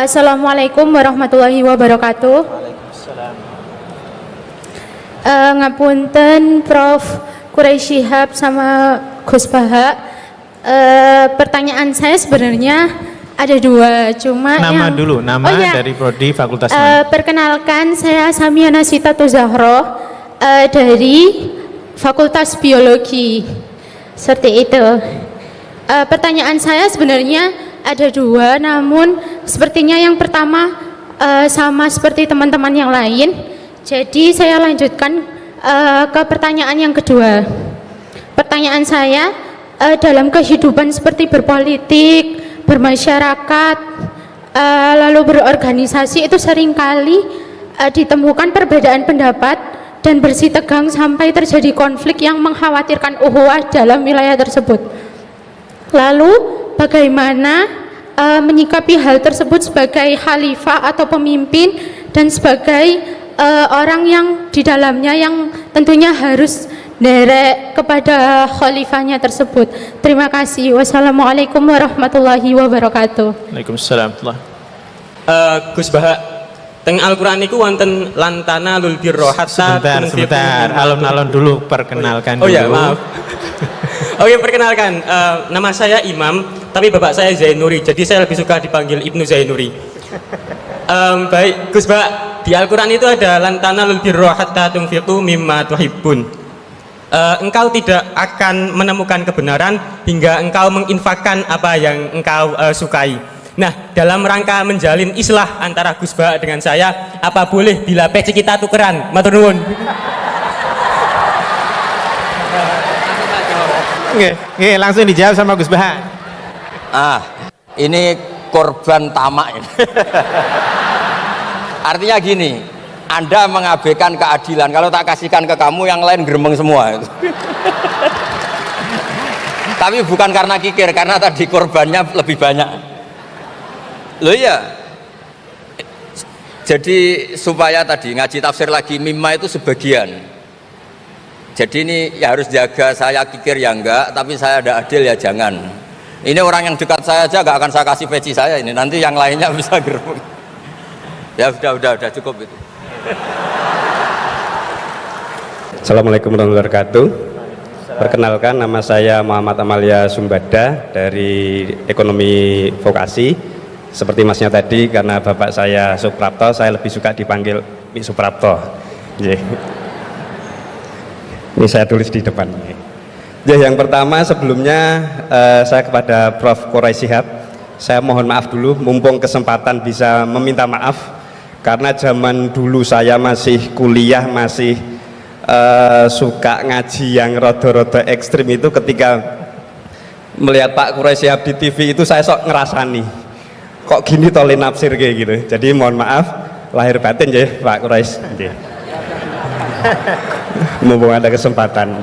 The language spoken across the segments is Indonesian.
Assalamualaikum warahmatullahi wabarakatuh. Waalaikumsalam. Ngapunten Prof. Quraisy Shihab sama Gus Baha. Pertanyaan saya sebenarnya ada dua, cuma Nama dulu, nama dari prodi fakultas mana? Perkenalkan, saya Samiana Sitatu Zahro dari Fakultas Biologi. Seperti itu. Pertanyaan saya sebenarnya ada dua, namun sepertinya yang pertama sama seperti teman-teman yang lain. Jadi saya lanjutkan ke pertanyaan yang kedua. Pertanyaan saya, dalam kehidupan seperti berpolitik, bermasyarakat, lalu berorganisasi itu seringkali ditemukan perbedaan pendapat dan bersih tegang sampai terjadi konflik yang mengkhawatirkan ukhuwah dalam wilayah tersebut. Lalu bagaimana menyikapi hal tersebut sebagai khalifah atau pemimpin dan sebagai orang yang di dalamnya yang tentunya harus derek kepada khalifahnya tersebut. Terima kasih. Wassalamualaikum warahmatullahi wabarakatuh. Waalaikumsalam. Gus Baha, teng Al-Qur'an niku wonten lantana lul birro hatta Sebentar, alon-alon dulu perkenalkan dulu. Oh ya, maaf. Oke, perkenalkan, nama saya Imam, tapi bapak saya Zainuri, jadi saya lebih suka dipanggil Ibnu Zainuri. Baik, Gus Baha, di Al-Qur'an itu ada lantana lul birro hatta tunfiqu mimma tuhibbun. Engkau tidak akan menemukan kebenaran hingga engkau menginfakkan apa yang engkau sukai. Nah, dalam rangka menjalin islah antara Gus Baha dengan saya, apa boleh bila peci kita tukeran? Matur nuwun. Oke, langsung dijawab sama Gus Baha. Ini korban tamak ini. Artinya gini, Anda mengabaikan keadilan. Kalau tak kasihkan ke kamu, yang lain geremeng semua. Tapi bukan karena kikir, karena tadi korbannya lebih banyak. Loh ya. Jadi supaya tadi ngaji tafsir lagi, mimma itu sebagian. Jadi ini ya harus jaga, saya kikir ya enggak, tapi saya ada adil ya jangan. Ini orang yang dekat saya aja enggak akan saya kasih peci saya ini, nanti yang lainnya bisa geremeng. Ya udah cukup itu. Assalamualaikum warahmatullahi wabarakatuh. Perkenalkan, nama saya Muhammad Amalia Sumbada dari Ekonomi Vokasi. Seperti masnya tadi, karena bapak saya Suprapto, saya lebih suka dipanggil Mik Suprapto. Ini saya tulis di depan. Yang pertama, sebelumnya saya kepada Prof. Quraisy Shihab, saya mohon maaf dulu, mumpung kesempatan bisa meminta maaf. Karena zaman dulu saya masih kuliah, masih suka ngaji yang rodo-rodo ekstrim itu, ketika melihat Pak Quraisy Shihab di TV itu saya sok ngerasani, kok gini tolin nafsir kayak gitu. Jadi mohon maaf lahir batin ya Pak Quraisy. Mumpung ada kesempatan.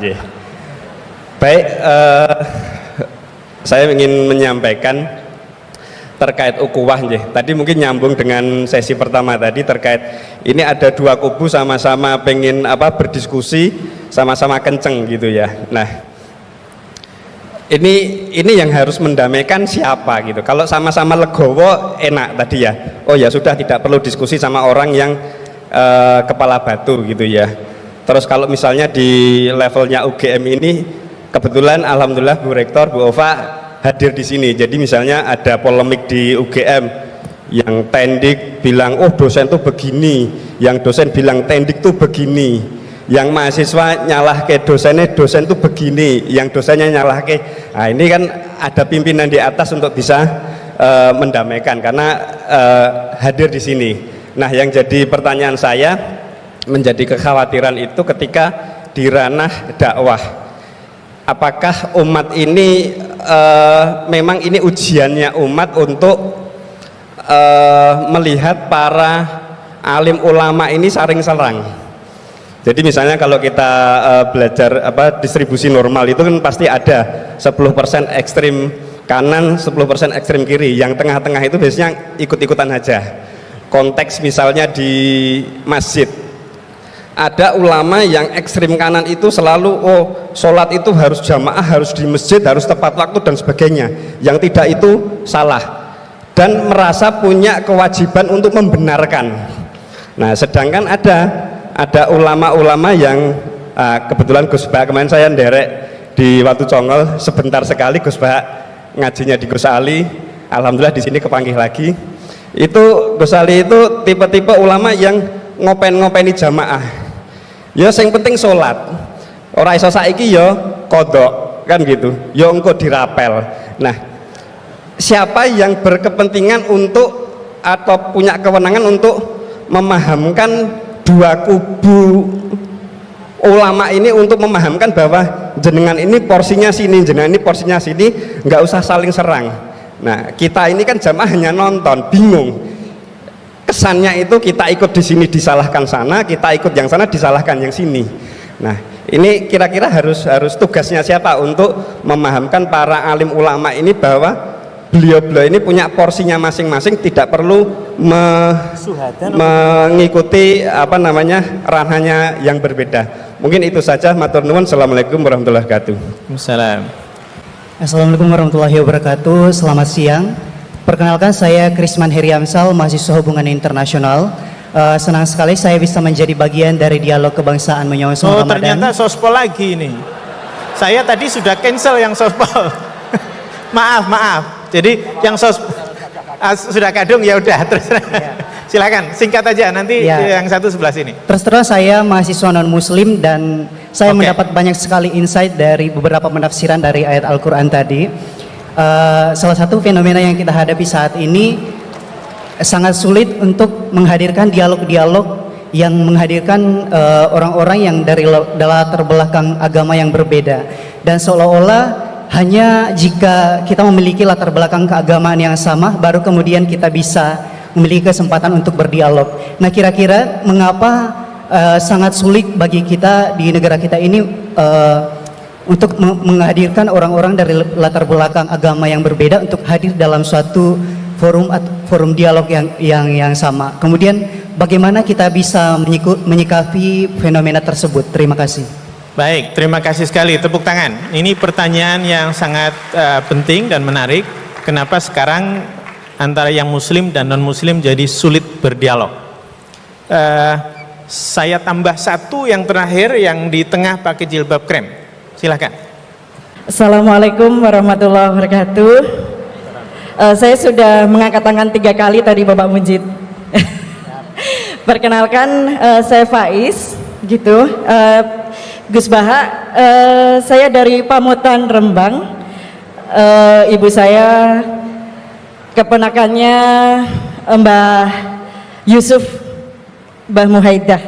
Baik, saya ingin menyampaikan terkait ukhuwah. Tadi mungkin nyambung dengan sesi pertama tadi, terkait ini ada dua kubu sama-sama pengen berdiskusi, sama-sama kenceng gitu ya. Nah, ini yang harus mendamaikan siapa gitu. Kalau sama-sama legowo enak tadi ya. Oh ya sudah, tidak perlu diskusi sama orang yang kepala batu gitu ya. Terus kalau misalnya di levelnya UGM ini, kebetulan alhamdulillah Bu Rektor, Bu Ova hadir di sini. Jadi misalnya ada polemik di UGM, yang tendik bilang oh dosen tuh begini, yang dosen bilang tendik tuh begini, yang mahasiswa nyalah ke dosennya, dosen tuh begini, yang dosennya nyalah ke. Nah, ini kan ada pimpinan di atas untuk bisa mendamaikan, karena hadir di sini. Nah, yang jadi pertanyaan saya, menjadi kekhawatiran itu ketika di ranah dakwah, apakah umat ini memang ini ujiannya umat untuk melihat para alim ulama ini saring serang. Jadi misalnya kalau kita belajar distribusi normal itu kan pasti ada 10% ekstrim kanan, 10% ekstrim kiri. Yang tengah-tengah itu biasanya ikut-ikutan aja. Konteks misalnya di masjid, ada ulama yang ekstrim kanan itu selalu sholat itu harus jamaah, harus di masjid, harus tepat waktu dan sebagainya. Yang tidak itu salah. dan merasa punya kewajiban untuk membenarkan. Nah, sedangkan ada ulama-ulama yang kebetulan Gus Bah kemarin saya nderek di Watu Congol sebentar sekali, Gus Bah ngajinya di Gus Ali, alhamdulillah di sini kepanggih lagi. Itu Gus Ali itu tipe-tipe ulama yang ngopeni jamaah. Ya sing penting sholat. Ora iso saiki ya kodok kan gitu. Ya engko dirapel. Nah, siapa yang berkepentingan untuk atau punya kewenangan untuk memahamkan dua kubu ulama ini untuk memahamkan bahwa jenengan ini porsinya sini, jenengan ini porsinya sini, nggak usah saling serang. Nah, kita ini kan jamaah hanya nonton, bingung. Kesannya itu kita ikut di sini disalahkan sana, kita ikut yang sana disalahkan yang sini. Nah, ini kira-kira harus tugasnya siapa untuk memahamkan para alim ulama ini bahwa beliau-beliau ini punya porsinya masing-masing, tidak perlu mengikuti ranahnya yang berbeda. Mungkin itu saja. Matur nuwun. Assalamualaikum warahmatullahi wabarakatuh. Assalamualaikum warahmatullahi wabarakatuh. Selamat siang. Perkenalkan, saya Krisman Heriamsal, mahasiswa hubungan internasional. Senang sekali saya bisa menjadi bagian dari dialog kebangsaan menyongsong Ramadan. Ternyata sospol lagi nih. Saya tadi sudah cancel yang sospol. maaf. Jadi yang sudah kadung ya udah terus. Silakan singkat aja nanti yang satu sebelah sini. Terus saya mahasiswa non muslim dan saya mendapat banyak sekali insight dari beberapa penafsiran dari ayat Al-Quran tadi. Salah satu fenomena yang kita hadapi saat ini sangat sulit untuk menghadirkan dialog-dialog yang menghadirkan orang-orang yang dari latar belakang agama yang berbeda, dan seolah-olah hanya jika kita memiliki latar belakang keagamaan yang sama baru kemudian kita bisa memiliki kesempatan untuk berdialog. Nah, kira-kira mengapa sangat sulit bagi kita di negara kita ini untuk menghadirkan orang-orang dari latar belakang agama yang berbeda untuk hadir dalam suatu forum dialog yang sama. Kemudian bagaimana kita bisa menyikapi fenomena tersebut? Terima kasih. Baik, terima kasih sekali. Tepuk tangan. Ini pertanyaan yang sangat penting dan menarik. Kenapa sekarang antara yang muslim dan non muslim jadi sulit berdialog? Saya tambah satu yang terakhir, yang di tengah pakai jilbab krem. Silakan. Assalamualaikum warahmatullahi wabarakatuh. Saya sudah mengangkat tangan 3 kali tadi Bapak Mujid. Perkenalkan, saya Faiz gitu. Gus Baha, saya dari Pamutan Rembang. Ibu saya keponakannya Mbah Yusuf, Mbah Muhaidah.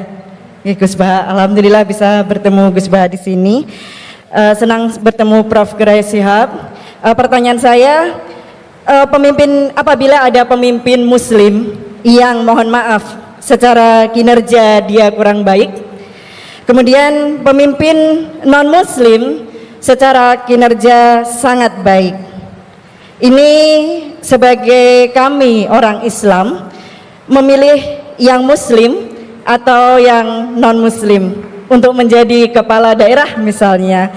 Gus Baha, alhamdulillah bisa bertemu Gus Baha di sini. Senang bertemu Prof. Gerai Shihab. Pertanyaan saya, apabila ada pemimpin Muslim yang mohon maaf secara kinerja dia kurang baik, kemudian pemimpin non Muslim secara kinerja sangat baik, ini sebagai kami orang Islam memilih yang Muslim atau yang non Muslim untuk menjadi kepala daerah misalnya,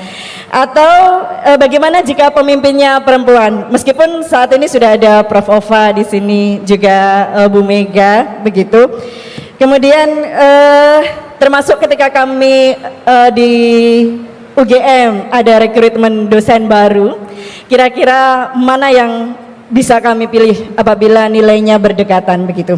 atau bagaimana jika pemimpinnya perempuan? Meskipun saat ini sudah ada Prof. Ova di sini, juga Bu Mega begitu. Kemudian termasuk ketika kami di UGM ada rekrutmen dosen baru, kira-kira mana yang bisa kami pilih apabila nilainya berdekatan begitu?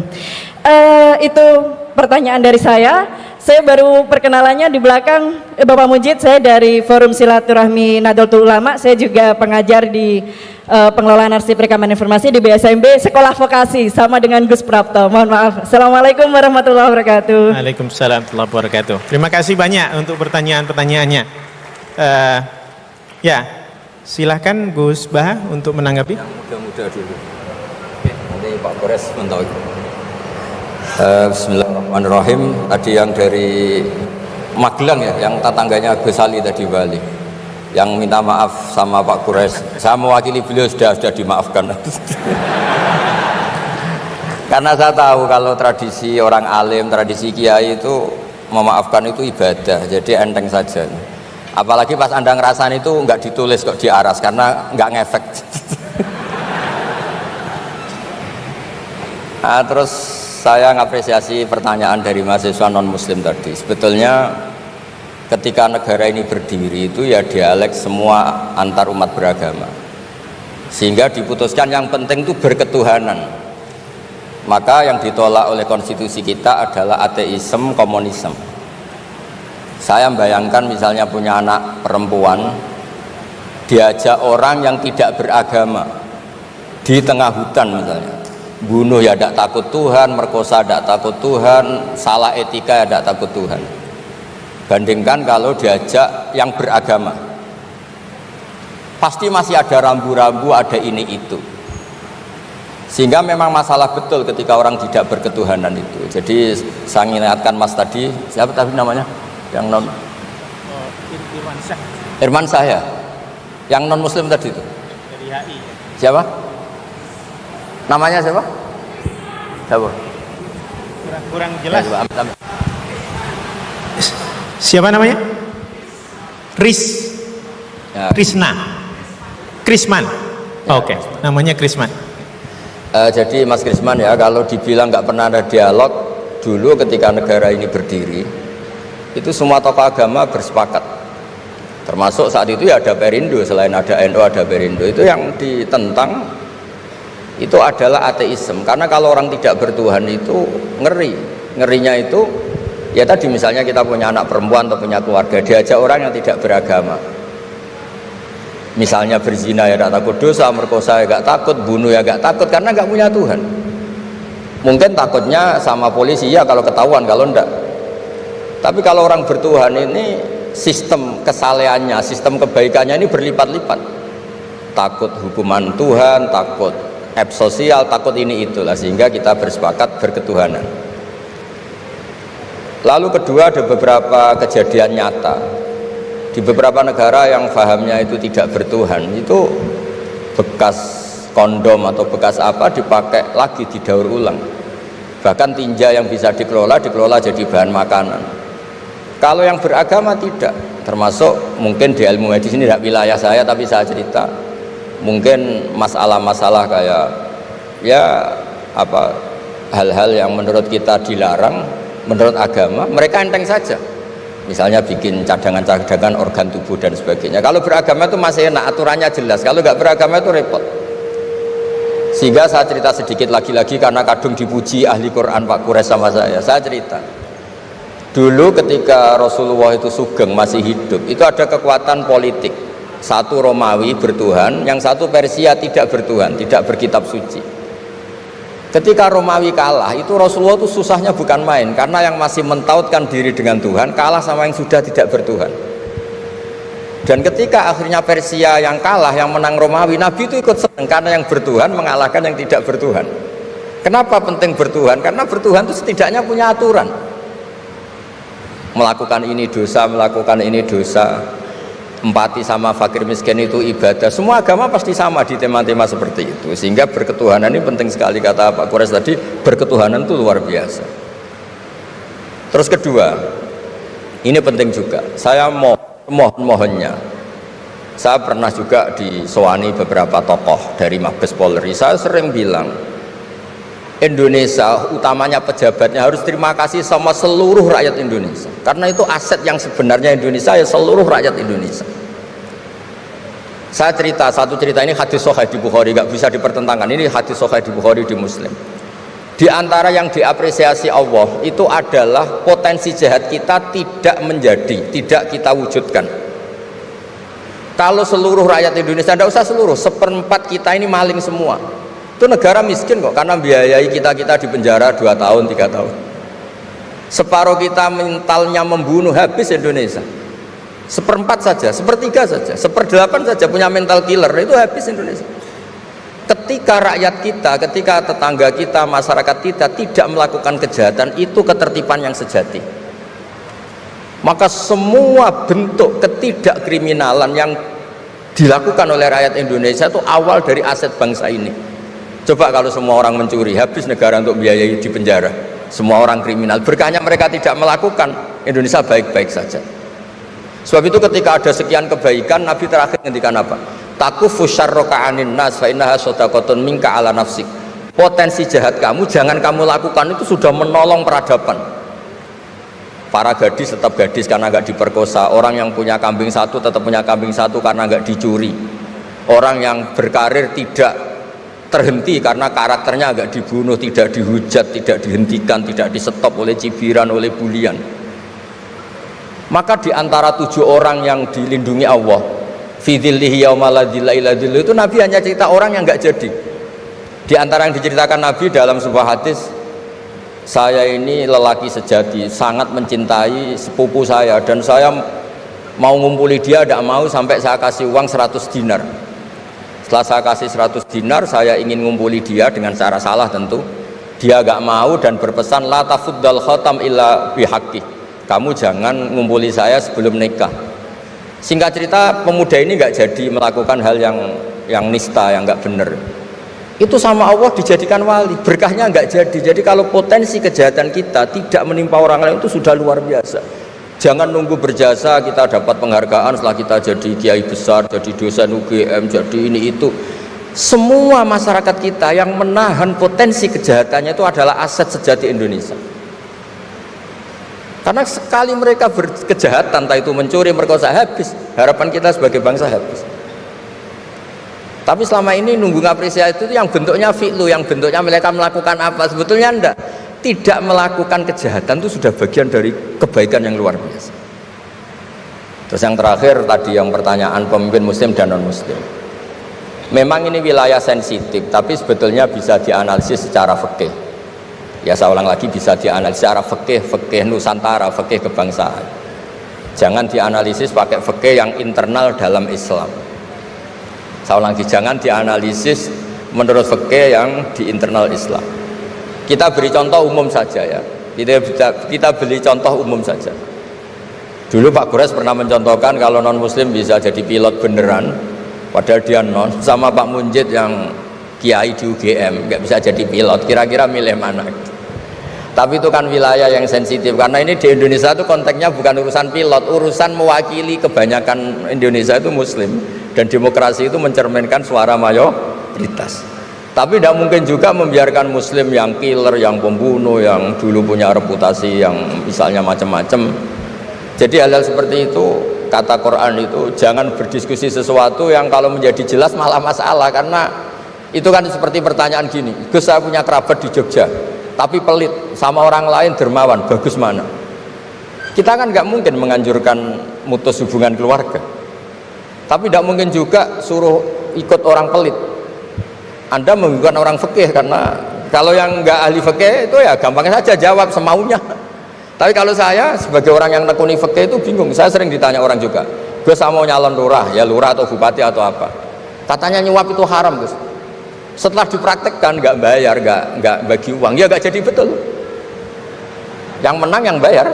Itu pertanyaan dari saya. Saya baru perkenalannya di belakang Bapak Mujid, saya dari Forum Silaturahmi Nahdlatul Ulama. Saya juga pengajar di pengelolaan arsip rekaman informasi di BSMB Sekolah Vokasi, sama dengan Gus Prapto. Mohon maaf. Assalamualaikum warahmatullahi wabarakatuh. Waalaikumsalam warahmatullahi wabarakatuh. Terima kasih banyak untuk pertanyaan-pertanyaannya. Ya, silahkan Gus Bah untuk menanggapi. Yang muda-muda dulu. Oke, nanti Pak Kores mentok. Bismillahirrahmanirrahim. Tadi yang dari Magelang ya, yang tetangganya Gus Ali tadi Bali, yang minta maaf sama Pak Kures. Saya mewakili beliau, sudah dimaafkan. Karena saya tahu kalau tradisi orang alim, tradisi kiai itu memaafkan itu ibadah, jadi enteng saja. Apalagi pas Anda ngerasain itu nggak ditulis kok, diaras, karena nggak ngefek. Terus saya ngapresiasi pertanyaan dari mahasiswa non-muslim tadi. Sebetulnya ketika negara ini berdiri itu ya dialek semua antar umat beragama, sehingga diputuskan yang penting itu berketuhanan. Maka yang ditolak oleh konstitusi kita adalah ateisme, komunisme. Saya membayangkan misalnya punya anak perempuan, diajak orang yang tidak beragama di tengah hutan misalnya, bunuh ya tidak takut Tuhan, merkosa tidak takut Tuhan, salah etika ya tidak takut Tuhan. Bandingkan kalau diajak yang beragama, pasti masih ada rambu-rambu, ada ini itu. Sehingga memang masalah betul ketika orang tidak berketuhanan itu. Jadi saya ingatkan Mas tadi, siapa tadi namanya? Yang non Irman Syah, yang non muslim tadi itu. Dari HI. Siapa? Namanya siapa? Siapa? Kurang jelas. Siapa namanya? Ya. Krisman. Oke, namanya Krisman. Jadi Mas Krisman ya, kalau dibilang nggak pernah ada dialog dulu ketika negara ini berdiri, itu semua tokoh agama bersepakat. Termasuk saat itu ya ada Perindo, selain ada NU ada Perindo. Itu yang ditentang itu adalah ateisme, karena kalau orang tidak bertuhan itu ngerinya itu ya tadi misalnya kita punya anak perempuan atau punya keluarga, diajak orang yang tidak beragama, misalnya berzina ya tidak takut dosa, merkosa ya gak takut, bunuh ya gak takut, karena gak punya Tuhan. Mungkin takutnya sama polisi ya kalau ketahuan, kalau enggak. Tapi kalau orang bertuhan ini sistem kesalehannya, sistem kebaikannya ini berlipat-lipat. Takut hukuman Tuhan, takut sosial, takut ini itulah, sehingga kita bersepakat berketuhanan. Lalu kedua, ada beberapa kejadian nyata di beberapa negara yang fahamnya itu tidak bertuhan, itu bekas kondom atau bekas apa dipakai lagi, didaur ulang. Bahkan tinja yang bisa dikelola jadi bahan makanan. Kalau yang beragama tidak, termasuk mungkin di ilmu medis ini tidak wilayah saya, tapi saya cerita mungkin masalah-masalah kayak ya apa hal-hal yang menurut kita dilarang, menurut agama mereka enteng saja. Misalnya bikin cadangan-cadangan organ tubuh dan sebagainya. Kalau beragama itu masih enak, aturannya jelas. Kalau nggak beragama itu repot. Sehingga saya cerita sedikit lagi-lagi karena kadung dipuji ahli Quran Pak Kures sama saya. Saya cerita dulu ketika Rasulullah itu sugeng masih hidup, itu ada kekuatan politik. Satu Romawi bertuhan, yang satu Persia tidak bertuhan, tidak berkitab suci. Ketika Romawi kalah, itu Rasulullah itu susahnya bukan main, karena yang masih mentautkan diri dengan Tuhan kalah sama yang sudah tidak bertuhan. Dan ketika akhirnya Persia yang kalah, yang menang Romawi, Nabi itu ikut senang karena yang bertuhan mengalahkan yang tidak bertuhan. Kenapa penting bertuhan? Karena bertuhan itu setidaknya punya aturan. Melakukan ini dosa, melakukan ini dosa, empati sama fakir miskin itu ibadah. Semua agama pasti sama di tema-tema seperti itu. Sehingga berketuhanan ini penting sekali, kata Pak Kures tadi, berketuhanan itu luar biasa. Terus kedua, ini penting juga, saya mohonnya, saya pernah juga disowani beberapa tokoh dari Mabes Polri. Saya sering bilang Indonesia, utamanya pejabatnya, harus terima kasih sama seluruh rakyat Indonesia, karena itu aset yang sebenarnya Indonesia ya seluruh rakyat Indonesia. Saya cerita satu cerita, ini hadis sahih di Bukhari, nggak bisa dipertentangkan. Ini hadis sahih di Bukhari, di Muslim. Di antara yang diapresiasi Allah itu adalah potensi jahat kita tidak menjadi, tidak kita wujudkan. Kalau seluruh rakyat Indonesia, tidak usah seluruh, 1/4 kita ini maling semua. Itu negara miskin kok, karena biayai kita di penjara 2 tahun 3 tahun. Separuh kita mentalnya membunuh, habis Indonesia. 1/4 saja, 1/3 saja, 1/8 saja punya mental killer, itu habis Indonesia. Ketika rakyat kita, ketika tetangga kita, masyarakat kita tidak melakukan kejahatan, itu ketertiban yang sejati. Maka semua bentuk ketidakkriminalan yang dilakukan oleh rakyat Indonesia itu awal dari aset bangsa ini. Coba kalau semua orang mencuri, habis negara untuk biayai di penjara. Semua orang kriminal, berkahnya mereka tidak melakukan, Indonesia baik-baik saja. Sebab itu ketika ada sekian kebaikan, Nabi terakhir ngendikan apa? Takufu syarroka anin nas fa innaha shadaqatun minka ala nafsik. Potensi jahat kamu jangan kamu lakukan, itu sudah menolong peradaban. Para gadis tetap gadis karena nggak diperkosa. Orang yang punya kambing satu tetap punya kambing satu karena nggak dicuri. Orang yang berkarir tidak terhenti karena karakternya nggak dibunuh, tidak dihujat, tidak dihentikan, tidak di-stop oleh cibiran, oleh bulian. Maka di antara 7 orang yang dilindungi Allah, fi dzillihi yauma la dzilla illa dzilluh, itu Nabi hanya cerita orang yang nggak jadi. Di antara yang diceritakan Nabi dalam sebuah hadis, saya ini lelaki sejati, sangat mencintai sepupu saya, dan saya mau ngumpuli dia, tidak mau sampai saya kasih uang 100 dinar. Setelah saya kasih 100 dinar, saya ingin ngumpuli dia dengan cara salah tentu. Dia gak mau dan berpesan, la tafuddal khatam illa bihaqqi, kamu jangan ngumpuli saya sebelum nikah. Singkat cerita, pemuda ini gak jadi melakukan hal yang nista, yang gak benar. Itu sama Allah dijadikan wali, berkahnya nggak jadi. Jadi kalau potensi kejahatan kita tidak menimpa orang lain itu sudah luar biasa. Jangan nunggu berjasa kita dapat penghargaan setelah kita jadi kiai besar, jadi dosen UGM, jadi ini itu. Semua masyarakat kita yang menahan potensi kejahatannya itu adalah aset sejati Indonesia. Karena sekali mereka berkejahatan, entah itu mencuri, merkosa, habis. Harapan kita sebagai bangsa habis. Tapi selama ini nunggu apresiasi itu yang bentuknya fi'lu, yang bentuknya mereka melakukan apa, sebetulnya enggak. Tidak melakukan kejahatan itu sudah bagian dari kebaikan yang luar biasa. Terus yang terakhir tadi yang pertanyaan pemimpin muslim dan non muslim. Memang ini wilayah sensitif, tapi sebetulnya bisa dianalisis secara fikih. Ya saya ulang lagi, bisa dianalisis secara fikih Nusantara, fikih kebangsaan. Jangan dianalisis pakai fikih yang internal dalam Islam. Saya ulang lagi, jangan dianalisis menurut fikih yang di internal Islam. Kita beri contoh umum saja ya. Kita beri contoh umum saja. Dulu Pak Gores pernah mencontohkan kalau non muslim bisa jadi pilot beneran, padahal dia non, sama Pak Munjid yang kiai di UGM nggak bisa jadi pilot. Kira-kira milih mana? Tapi itu kan wilayah yang sensitif, karena ini di Indonesia itu konteksnya bukan urusan pilot, urusan mewakili kebanyakan Indonesia itu muslim, dan demokrasi itu mencerminkan suara mayoritas. Tapi tidak mungkin juga membiarkan muslim yang killer, yang pembunuh, yang dulu punya reputasi yang misalnya macam-macam. Jadi hal-hal seperti itu, kata Quran itu jangan berdiskusi sesuatu yang kalau menjadi jelas malah masalah. Karena itu kan seperti pertanyaan gini, Gus saya punya kerabat di Jogja tapi pelit, sama orang lain dermawan, bagus mana? Kita kan nggak mungkin menganjurkan mutus hubungan keluarga, tapi tidak mungkin juga suruh ikut orang pelit. Anda membukan orang fikih, karena kalau yang nggak ahli fikih itu ya gampang saja jawab semaunya. Tapi kalau saya sebagai orang yang nekuni fikih itu bingung. Saya sering ditanya orang juga, Gus saya mau nyalon lurah, ya lurah atau bupati atau apa? Katanya nyuap itu haram, Gus. Setelah dipraktekkan nggak bayar, nggak bagi uang, ya nggak jadi betul. Yang menang yang bayar.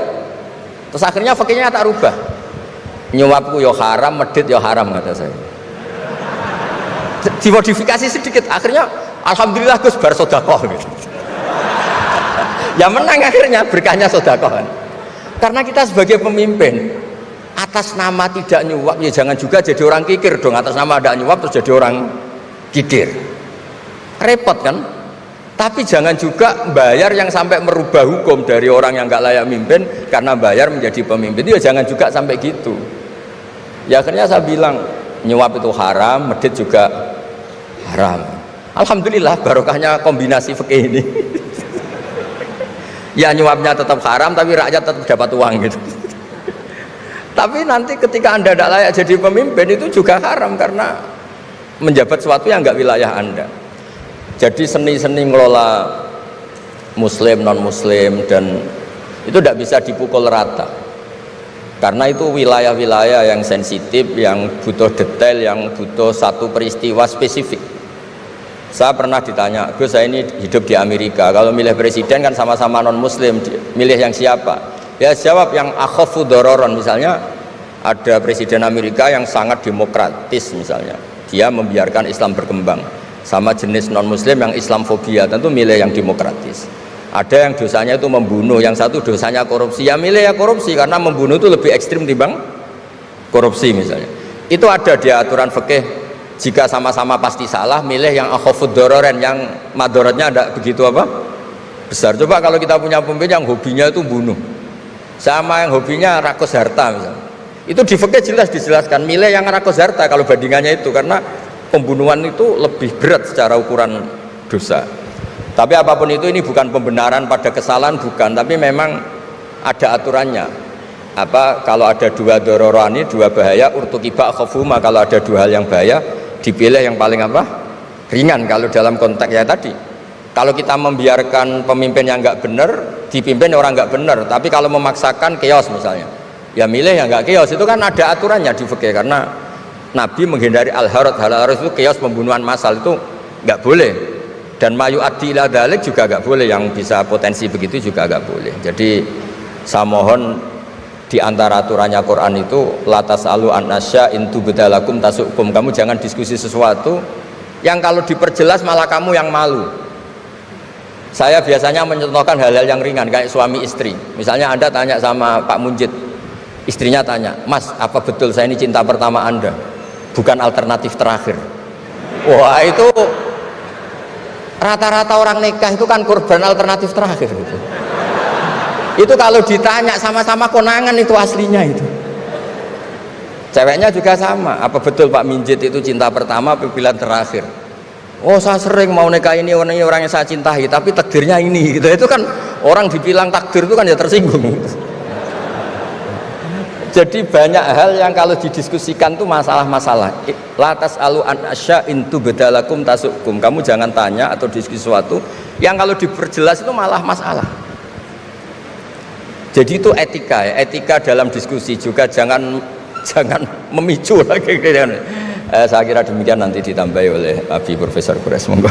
Terus akhirnya fikihnya tak rubah. Nyuapku yo haram, medit yo haram, kata saya. Dimodifikasi sedikit, akhirnya alhamdulillah Gus bar sodakoh gitu. Ya menang akhirnya, berkahnya sodakoh kan. Karena kita sebagai pemimpin atas nama tidak nyuap, ya jangan juga jadi orang kikir dong. Atas nama ada nyuap terus jadi orang kikir, repot kan. Tapi jangan juga bayar yang sampai merubah hukum dari orang yang nggak layak mimpin karena bayar menjadi pemimpin. Ya jangan juga sampai gitu. Ya akhirnya saya bilang nyuap itu haram, medit juga haram. Alhamdulillah barokahnya kombinasi fikih ini. Ya nyuapnya tetap haram tapi rakyat tetap dapat uang gitu. Tapi nanti ketika Anda tidak layak jadi pemimpin itu juga haram karena menjabat sesuatu yang nggak wilayah Anda. Jadi seni-seni ngelola muslim, non muslim, dan itu tidak bisa dipukul rata karena itu wilayah-wilayah yang sensitif, yang butuh detail, yang butuh satu peristiwa spesifik. Saya pernah ditanya, Gus saya ini hidup di Amerika, kalau milih presiden kan sama-sama non muslim, milih yang siapa? Ya jawab yang akhafu dororon. Misalnya ada presiden Amerika yang sangat demokratis, misalnya dia membiarkan Islam berkembang, sama jenis non muslim yang Islamfobia, tentu milih yang demokratis. Ada yang dosanya itu membunuh, yang satu dosanya korupsi, ya milih ya korupsi karena membunuh itu lebih ekstrim dibanding korupsi misalnya. Itu ada di aturan fikih Jika sama-sama pasti salah, milih yang akhafud dororen, yang madorotnya ada begitu apa? Besar. Coba kalau kita punya pemimpin yang hobinya itu bunuh, sama yang hobinya rakus harta misalnya. Itu di fikih jelas dijelaskan, milih yang rakus harta kalau bandingannya itu, karena pembunuhan itu lebih berat secara ukuran dosa. Tapi apapun itu, ini bukan pembenaran pada kesalahan, bukan, tapi memang ada aturannya. Apa kalau ada dua dororani, dua bahaya, urtukiba khafuma, kalau ada dua hal yang bahaya, dipilih yang paling apa? Ringan kalau dalam konteks ya tadi. Kalau kita membiarkan pemimpin yang nggak benar, dipimpin orang nggak benar, tapi kalau memaksakan chaos misalnya, ya milih yang nggak chaos, itu kan ada aturannya di fikih, karena Nabi menghindari al-harad. Al-harad itu chaos, pembunuhan massal, itu nggak boleh. Dan mayu adi ila dalik juga nggak boleh, yang bisa potensi begitu juga nggak boleh. Jadi saya mohon, di antara aturannya Quran itu latas alu an asya intu bedalakum tasukum, kamu jangan diskusi sesuatu yang kalau diperjelas malah kamu yang malu. Saya biasanya mencontohkan hal-hal yang ringan kayak suami istri. Misalnya Anda tanya sama Pak Munjid, istrinya tanya, Mas, apa betul saya ini cinta pertama Anda, bukan alternatif terakhir? Wah, itu rata-rata orang nikah itu kan korban alternatif terakhir gitu. Itu kalau ditanya sama-sama konangan itu aslinya itu. Ceweknya juga sama, apa betul Pak Minjit itu cinta pertama atau pilihan terakhir? Oh, saya sering mau nikah ini orang yang saya cintai, tapi takdirnya ini gitu. Itu kan orang dibilang takdir itu kan ya tersinggung. Jadi banyak hal yang kalau didiskusikan tuh masalah-masalah. Latas alu an asya intu bedalakum tasukum, kamu jangan tanya atau diskusi sesuatu yang kalau diperjelas itu malah masalah. Jadi itu etika ya, etika dalam diskusi juga jangan memicu lagi. Saya kira demikian, nanti ditambahi oleh Abi Profesor Kures, monggo.